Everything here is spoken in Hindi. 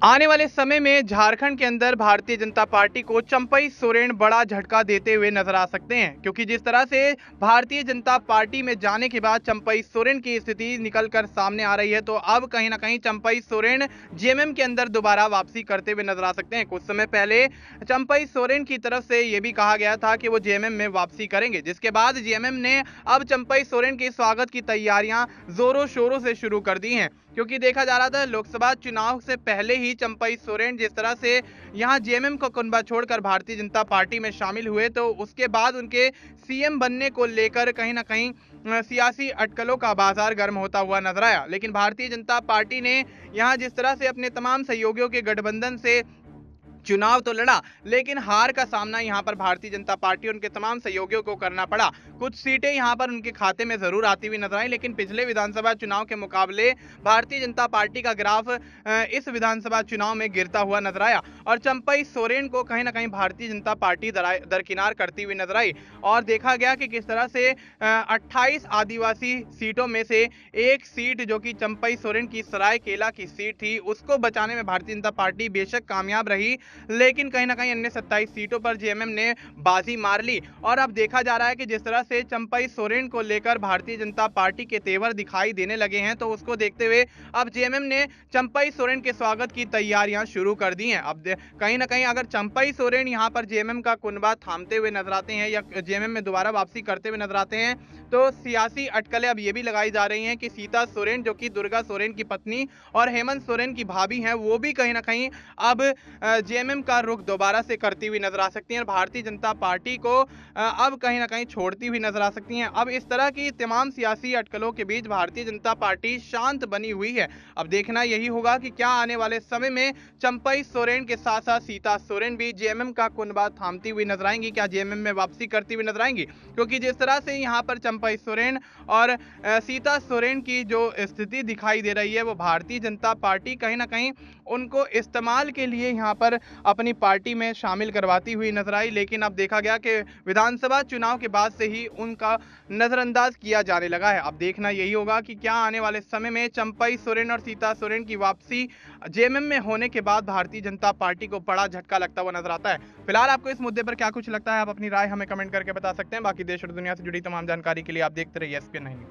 आने वाले समय में झारखंड के अंदर भारतीय जनता पार्टी को चंपई सोरेन बड़ा झटका देते हुए नजर आ सकते हैं, क्योंकि जिस तरह से भारतीय जनता पार्टी में जाने के बाद चंपई सोरेन की स्थिति निकलकर सामने आ रही है, तो अब कहीं ना कहीं चंपई सोरेन जेएमएम के अंदर दोबारा वापसी करते हुए नजर आ सकते हैं। कुछ समय पहले चंपई सोरेन की तरफ से यह भी कहा गया था कि वो जेएमएम में वापसी करेंगे, जिसके बाद जेएमएम ने अब चंपई सोरेन के स्वागत की तैयारियां जोरों शोरों से शुरू कर दी हैं। क्योंकि देखा जा रहा था लोकसभा चुनाव से पहले ही चंपई सोरेन जिस तरह से यहां जेएमएम का कुनबा छोड़कर भारतीय जनता पार्टी में शामिल हुए, तो उसके बाद उनके सीएम बनने को लेकर कहीं ना कहीं सियासी अटकलों का बाजार गर्म होता हुआ नजर आया। लेकिन भारतीय जनता पार्टी ने यहां जिस तरह से अपने तमाम सहयोगियों के गठबंधन से चुनाव तो लड़ा, लेकिन हार का सामना यहां पर भारतीय जनता पार्टी और उनके तमाम सहयोगियों को करना पड़ा। कुछ सीटें यहां पर उनके खाते में जरूर आती हुई नजर आई, लेकिन पिछले विधानसभा चुनाव के मुकाबले भारतीय जनता पार्टी का ग्राफ इस विधानसभा चुनाव में गिरता हुआ नजर आया और चंपई सोरेन को कहीं ना कहीं भारतीय जनता पार्टी दरकिनार करती हुई नजर आई। और देखा गया कि किस तरह से 28 आदिवासी सीटों में से एक सीट जो कि चंपई सोरेन की सरायकेला की सीट थी, उसको बचाने में भारतीय जनता पार्टी बेशक कामयाब रही, लेकिन कहीं ना कहीं अन्य 27 सीटों पर जेएमएम ने बाजी मार ली। और अब देखा जा रहा है कि जिस तरह से चंपई सोरेन को लेकर भारतीय जनता पार्टी के तेवर दिखाई देने लगे हैं, तो उसको देखते हुए अब जेएमएम ने चंपई सोरेन के स्वागत की तैयारियां शुरू कर दी हैं। अब कहीं ना कहीं अगर चंपई सोरेन यहां पर जेएमएम का कुनबा थामते हुए नजर आते हैं या जेएमएम में दोबारा वापसी करते हुए नजर आते हैं, तो सियासी अटकलें अब ये भी लगाई जा रही हैं कि सीता सोरेन जो कि दुर्गा सोरेन की पत्नी और हेमंत सोरेन की भाभी हैं, वो भी कहीं ना कहीं अब जेएमएम का रुख दोबारा से करती हुई नजर आ सकती हैं और भारतीय जनता पार्टी को अब कहीं ना कहीं छोड़ती हुई नजर आ सकती हैं। अब इस तरह की तमाम सियासी अटकलों के बीच भारतीय जनता पार्टी शांत बनी हुई है। अब देखना यही होगा कि क्या आने वाले समय में चंपई सोरेन के साथ साथ सीता सोरेन भी जेएमएम का कुनबा थामती हुई नजर आएंगी, क्या जेएमएम में वापसी करती हुई नजर आएंगी। क्योंकि जिस तरह से यहाँ पर चंपई सोरेन और सीता सोरेन की जो स्थिति दिखाई दे रही है, वो भारतीय जनता पार्टी कहीं ना कहीं उनको इस्तेमाल के लिए यहाँ पर अपनी पार्टी में शामिल करवाती हुई नजर आई। लेकिन अब देखा गया कि विधानसभा चुनाव के बाद से ही उनका नजरअंदाज किया जाने लगा है। अब देखना यही होगा कि क्या आने वाले समय में चंपई सोरेन और सीता सोरेन की वापसी जेएमएम में होने के बाद भारतीय जनता पार्टी को बड़ा झटका लगता हुआ नजर आता है। फिलहाल आपको इस मुद्दे पर क्या कुछ लगता है, आप अपनी राय हमें कमेंट करके बता सकते हैं। बाकी देश और दुनिया से जुड़ी तमाम जानकारी के लिए आप देखते रहिए एसपीएन 9 न्यूज़।